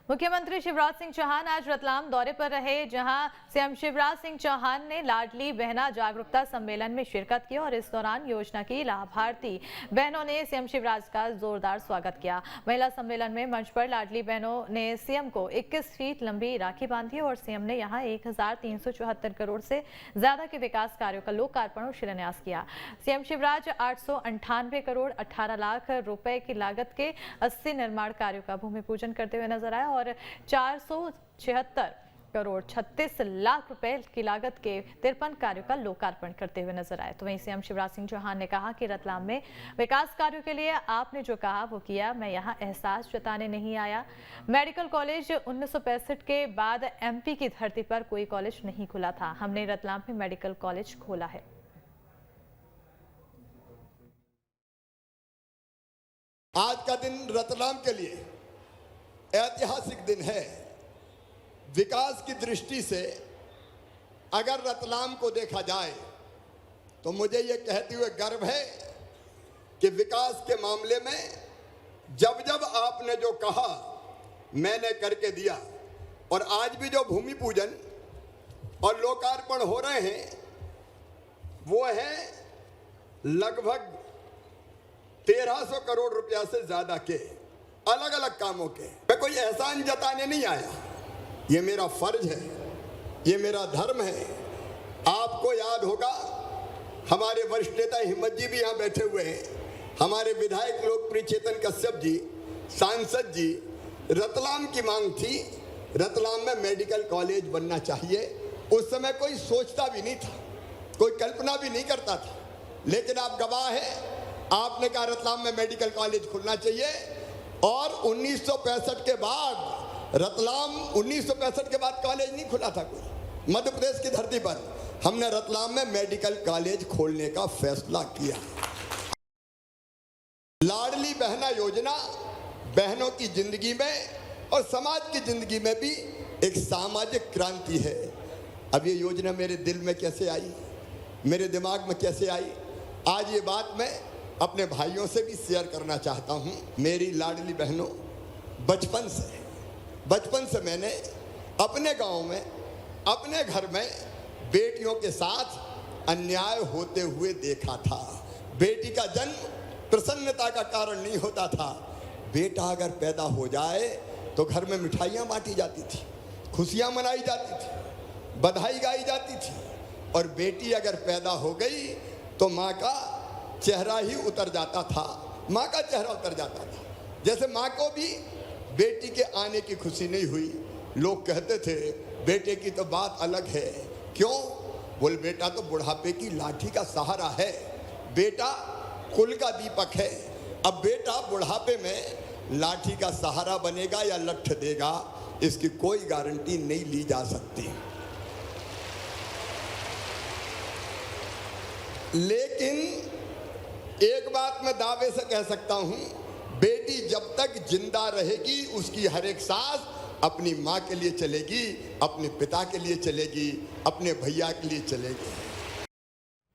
मुख्यमंत्री शिवराज सिंह चौहान आज रतलाम दौरे पर रहे, जहां सीएम शिवराज सिंह चौहान ने लाडली बहना जागरूकता सम्मेलन में शिरकत की और इस दौरान योजना की लाभार्थी बहनों ने सीएम शिवराज का जोरदार स्वागत किया। महिला सम्मेलन में मंच पर लाडली बहनों ने सीएम को 21 फीट लंबी राखी बांधी और सीएम ने यहां 1374 करोड़ से ज्यादा के विकास कार्यों का लोकार्पण और शिलान्यास किया। सीएम शिवराज 898 करोड़ 18 लाख रुपए की लागत के 80 निर्माण कार्यों का भूमि पूजन करते हुए नजर आए और 476 करोड़ 36 लाख रुपए की लागत के 53 कार्यों का लोकार्पण करते हुए नजर आए। तो वहीं सीएम शिवराज सिंह चौहान ने कहा कि रतलाम में विकास कार्यों के लिए आपने जो कहा वो किया। मैं यहां एहसास जताने नहीं आया। मेडिकल कॉलेज 1965 के बाद एमपी की धरती पर कोई कॉलेज नहीं खुला था। हमने रतलाम में मेडिकल कॉलेज खोला है। आज का दिन रतलाम के लिए ऐतिहासिक दिन है। विकास की दृष्टि से अगर रतलाम को देखा जाए तो मुझे ये कहते हुए गर्व है कि विकास के मामले में जब जब आपने जो कहा मैंने करके दिया। और आज भी जो भूमि पूजन और लोकार्पण हो रहे हैं वो है लगभग 1300 करोड़ रुपया से ज्यादा के अलग अलग कामों के। मैं कोई एहसान जताने नहीं आया, ये मेरा फर्ज है, ये मेरा धर्म है। आपको याद होगा हमारे वरिष्ठ नेता हिम्मत जी भी यहाँ बैठे हुए हैं, हमारे विधायक लोकप्रिय चेतन कश्यप जी, सांसद जी। रतलाम की मांग थी, रतलाम में मेडिकल कॉलेज बनना चाहिए। उस समय कोई सोचता भी नहीं था, कोई कल्पना भी नहीं करता था, लेकिन आप गवाह हैं। आपने कहा रतलाम में मेडिकल कॉलेज खुलना चाहिए और 1965 के बाद रतलाम 1965 के बाद कॉलेज नहीं खुला था कोई। मध्य प्रदेश की धरती पर हमने रतलाम में मेडिकल कॉलेज खोलने का फैसला किया। लाडली बहना योजना बहनों की जिंदगी में और समाज की जिंदगी में भी एक सामाजिक क्रांति है। अब ये योजना मेरे दिल में कैसे आई, मेरे दिमाग में कैसे आई, आज ये बात मैं अपने भाइयों से भी शेयर करना चाहता हूं। मेरी लाडली बहनों, बचपन से मैंने अपने गांव में, अपने घर में बेटियों के साथ अन्याय होते हुए देखा था। बेटी का जन्म प्रसन्नता का कारण नहीं होता था। बेटा अगर पैदा हो जाए तो घर में मिठाइयाँ बांटी जाती थी, खुशियाँ मनाई जाती थी, बधाई गाई जाती थी। और बेटी अगर पैदा हो गई तो माँ का चेहरा ही उतर जाता था, माँ का चेहरा उतर जाता था। जैसे माँ को भी बेटी के आने की खुशी नहीं हुई। लोग कहते थे बेटे की तो बात अलग है। क्यों? बोल बेटा तो बुढ़ापे की लाठी का सहारा है, बेटा कुल का दीपक है। अब बेटा बुढ़ापे में लाठी का सहारा बनेगा या लठ देगा, इसकी कोई गारंटी नहीं ली जा सकती। लेकिन एक बात मैं दावे से कह सकता हूं, बेटी जब तक जिंदा रहेगी उसकी हर एक सांस अपनी माँ के लिए चलेगी, अपने पिता के लिए चलेगी, अपने भैया के लिए चलेगी।